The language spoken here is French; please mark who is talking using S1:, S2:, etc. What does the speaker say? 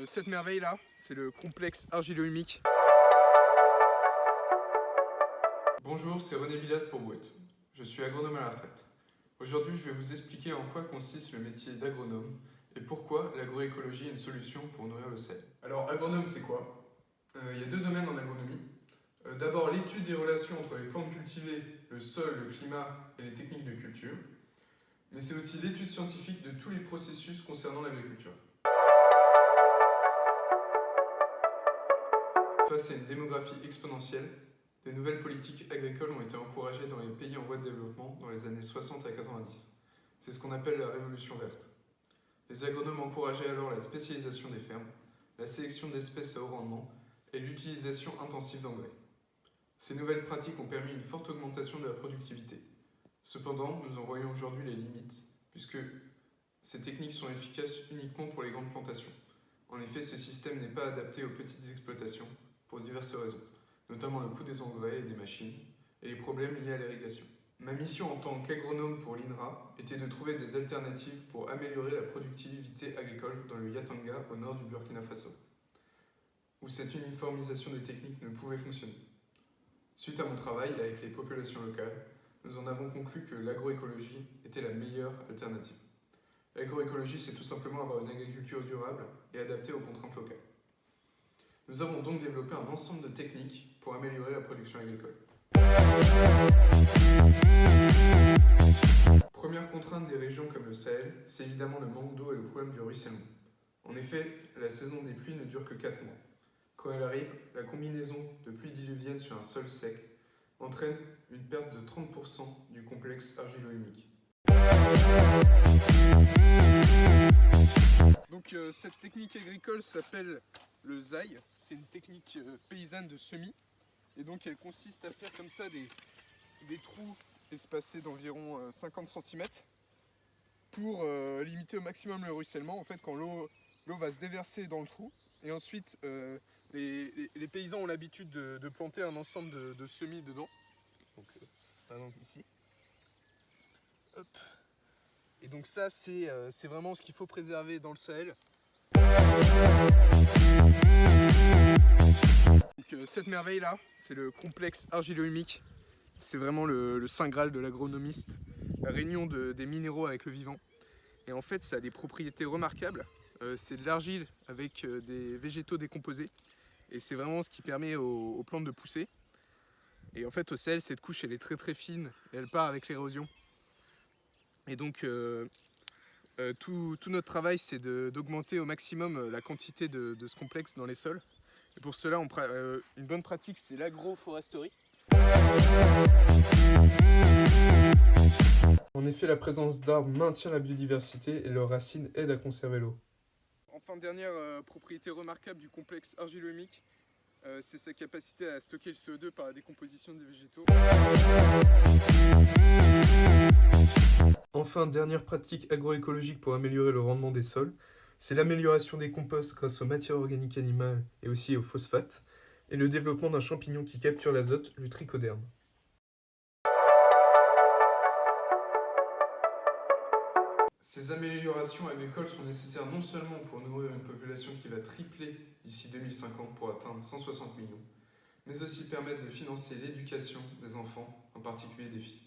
S1: cette merveille là, c'est le complexe argilo-humique.
S2: Bonjour, c'est René Villas pour Boîte. Je suis agronome à la retraite. Aujourd'hui, je vais vous expliquer en quoi consiste le métier d'agronome et pourquoi l'agroécologie est une solution pour nourrir le sel. Alors, agronome, c'est quoi? Il y a deux domaines en agronomie. D'abord, l'étude des relations entre les plantes cultivées, le sol, le climat et les techniques de culture. Mais c'est aussi l'étude scientifique de tous les processus concernant l'agriculture. Face à une démographie exponentielle, des nouvelles politiques agricoles ont été encouragées dans les pays en voie de développement dans les années 60 à 90. C'est ce qu'on appelle la révolution verte. Les agronomes encourageaient alors la spécialisation des fermes, la sélection d'espèces à haut rendement et l'utilisation intensive d'engrais. Ces nouvelles pratiques ont permis une forte augmentation de la productivité. Cependant, nous en voyons aujourd'hui les limites, puisque ces techniques sont efficaces uniquement pour les grandes plantations. En effet, ce système n'est pas adapté aux petites exploitations, pour diverses raisons, notamment le coût des engrais et des machines, et les problèmes liés à l'irrigation. Ma mission en tant qu'agronome pour l'INRA était de trouver des alternatives pour améliorer la productivité agricole dans le Yatanga, au nord du Burkina Faso, où cette uniformisation des techniques ne pouvait fonctionner. Suite à mon travail avec les populations locales, nous en avons conclu que l'agroécologie était la meilleure alternative. L'agroécologie, c'est tout simplement avoir une agriculture durable et adaptée aux contraintes locales. Nous avons donc développé un ensemble de techniques pour améliorer la production agricole. Première contrainte des régions comme le Sahel, c'est évidemment le manque d'eau et le problème du ruissellement. En effet, la saison des pluies ne dure que 4 mois. Quand elle arrive, la combinaison de pluies diluviennes sur un sol sec entraîne une perte de 30% du complexe argilo-humique.
S1: Donc cette technique agricole s'appelle le zaï, c'est une technique paysanne de semis. Et donc elle consiste à faire comme ça des trous espacés d'environ 50 cm pour limiter au maximum le ruissellement. En fait, quand l'eau va se déverser dans le trou, et ensuite les paysans ont l'habitude de planter un ensemble de semis dedans. Donc par exemple ici. Hop. Et donc ça c'est vraiment ce qu'il faut préserver dans le Sahel. Donc, cette merveille là, c'est le complexe argilo-humique. C'est vraiment le saint graal de l'agronomiste, la réunion des minéraux avec le vivant. Et en fait, ça a des propriétés remarquables. C'est de l'argile avec des végétaux décomposés. Et c'est vraiment ce qui permet aux plantes de pousser. Et en fait, au Sahel, cette couche, elle est très très fine et elle part avec l'érosion. Et donc, tout notre travail, c'est d'augmenter au maximum la quantité de ce complexe dans les sols. Et pour cela, une bonne pratique, c'est l'agroforesterie.
S2: En effet, la présence d'arbres maintient la biodiversité et leurs racines aident à conserver l'eau.
S1: Enfin, dernière propriété remarquable du complexe argilo-humique, c'est sa capacité à stocker le CO2 par la décomposition des végétaux.
S2: Enfin, dernière pratique agroécologique pour améliorer le rendement des sols, c'est l'amélioration des composts grâce aux matières organiques animales et aussi aux phosphates, et le développement d'un champignon qui capture l'azote, le trichoderme. Ces améliorations agricoles sont nécessaires non seulement pour nourrir une population qui va tripler d'ici 2050 pour atteindre 160 millions, mais aussi permettre de financer l'éducation des enfants, en particulier des filles.